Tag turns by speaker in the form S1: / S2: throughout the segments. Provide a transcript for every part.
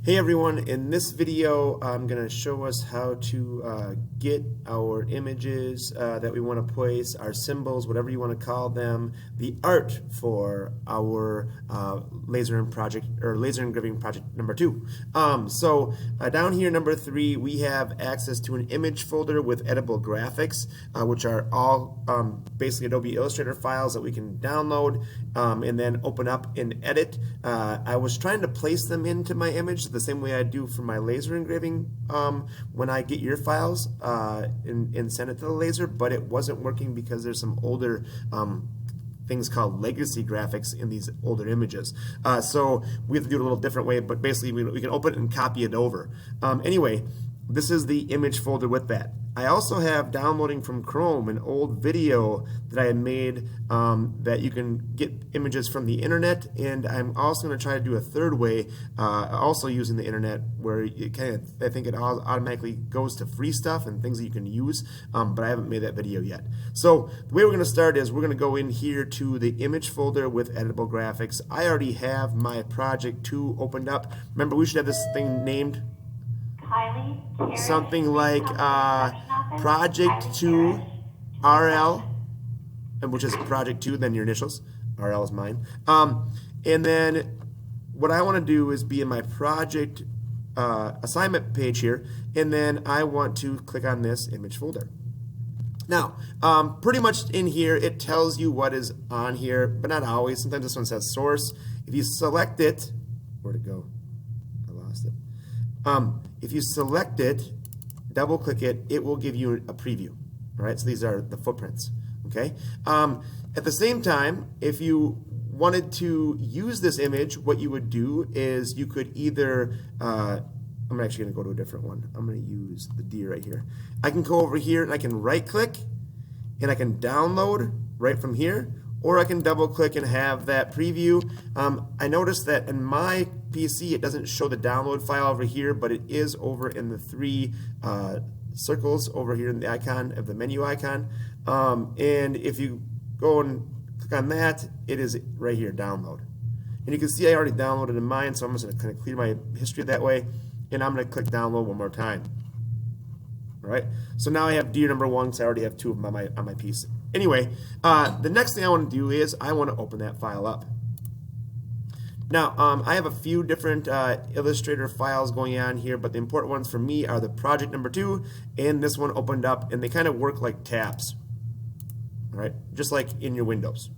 S1: Hey everyone, in this video I'm going to show us how to get our images that we want to place, our symbols, whatever you want to call them, the art for our laser engraving project number 2. Down here, number 3, we have access to an image folder with editable graphics, which are all basically Adobe Illustrator files that we can download and then open up and edit. I was trying to place them into my image the same way I do for my laser engraving when I get your files and send it to the laser, but it wasn't working because there's some older things called legacy graphics in these older images. So we have to do it a little different way, but basically we can open it and copy it over. Anyway, this is the image folder with that. I also have downloading from Chrome an old video that I had made that you can get images from the internet, and I'm also going to try to do a third way, also using the internet, where it I think it automatically goes to free stuff and things that you can use, but I haven't made that video yet. So the way we're going to start is we're going to go in here to the image folder with editable graphics. I already have my project 2 opened up. Remember, we should have this thing named something like project 2 RL, which is project 2, then your initials. RL is mine. And then what I want to do is be in my project assignment page here, and then I want to click on this image folder. Now, pretty much in here it tells you what is on here, but not always. Sometimes this one says source. If you select it, where'd it go? I lost it. If you select it, double click it, it will give you a preview. All right, so these are the footprints. Okay. At the same time, if you wanted to use this image, what you would do is you could either I'm actually going to go to a different one. I'm going to use the D right here. I can go over here and I can right click and I can download right from here, or I can double click and have that preview. I noticed that in my PC it doesn't show the download file over here, but it is over in the 3 circles over here in the icon of the menu icon. And if you go and click on that, it is right here, download. And you can see I already downloaded in mine, so I'm just going to kind of clear my history that way, and I'm going to click download one more time. All right, so now I have deer number 1 because I already have 2 of them on my piece. Anyway, the next thing I want to do is I want to open that file up. Now, I have a few different Illustrator files going on here, but the important ones for me are the project number 2 and this one opened up, and they kind of work like tabs. All right, just like in your Windows.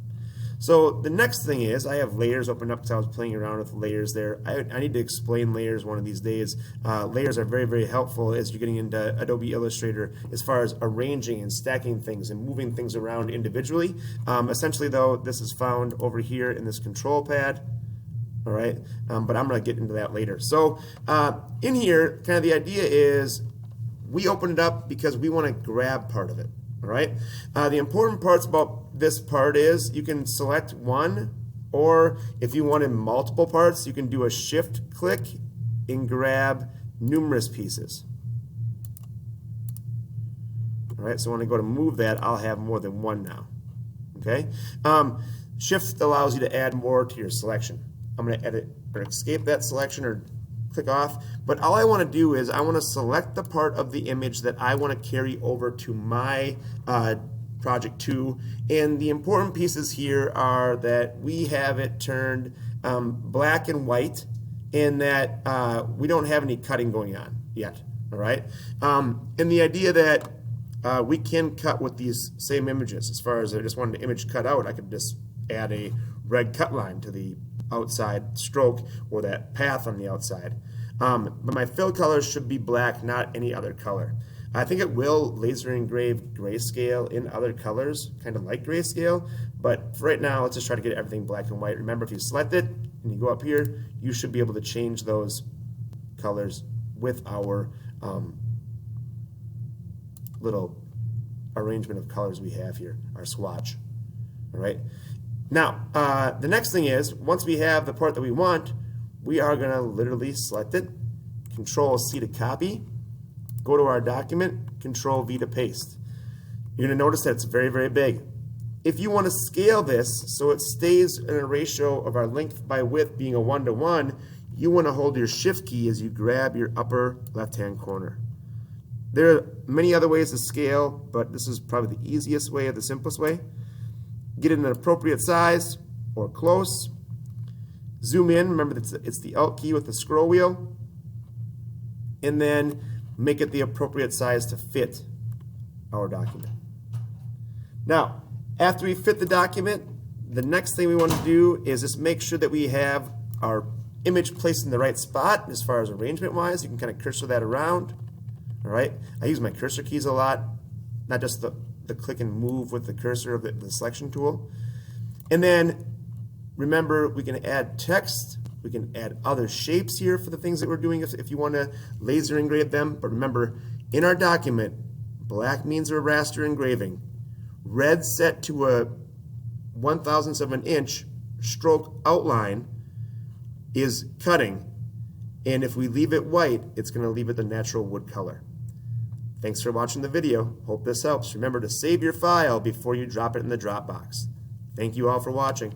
S1: So the next thing is I have layers opened up because I was playing around with layers there. I need to explain layers one of these days. Layers are very, very helpful as you're getting into Adobe Illustrator as far as arranging and stacking things and moving things around individually. Essentially, though, this is found over here in this control pad. All right, but I'm going to get into that later. So in here, kind of the idea is we open it up because we want to grab part of it. All right. The important parts about this part is you can select one, or if you wanted multiple parts, you can do a shift click and grab numerous pieces. All right. So when I go to move that, I'll have more than one now. Okay. Shift allows you to add more to your selection. I'm going to edit or escape that selection or click off, but all I want to do is I want to select the part of the image that I want to carry over to my project 2, and the important pieces here are that we have it turned black and white, and that we don't have any cutting going on yet. All right, and the idea that we can cut with these same images. As far as I just wanted an image cut out, I could just add a red cut line to the outside stroke or that path on the outside. But my fill color should be black, not any other color. I think it will laser engrave grayscale in other colors, kind of like grayscale, but for right now, let's just try to get everything black and white. Remember, if you select it and you go up here, you should be able to change those colors with our little arrangement of colors we have here, our swatch. All right. Now, the next thing is, once we have the part that we want, we are going to literally select it, Control C to copy, go to our document, Control V to paste. You're going to notice that it's very, very big. If you want to scale this so it stays in a ratio of our length by width being a 1-to-1, you want to hold your shift key as you grab your upper left-hand corner. There are many other ways to scale, but this is probably the easiest way or the simplest way. Get it in an appropriate size or close. Zoom in, remember it's the Alt key with the scroll wheel. And then make it the appropriate size to fit our document. Now, after we fit the document, the next thing we want to do is just make sure that we have our image placed in the right spot as far as arrangement wise. You can kind of cursor that around. All right, I use my cursor keys a lot, not just the click and move with the cursor of the selection tool. And then remember, we can add text, we can add other shapes here for the things that we're doing if you want to laser engrave them. But remember, in our document, black means a raster engraving. Red set to a 1/1000th of an inch stroke outline is cutting. And if we leave it white, it's going to leave it the natural wood color. Thanks for watching the video. Hope this helps. Remember to save your file before you drop it in the Dropbox. Thank you all for watching.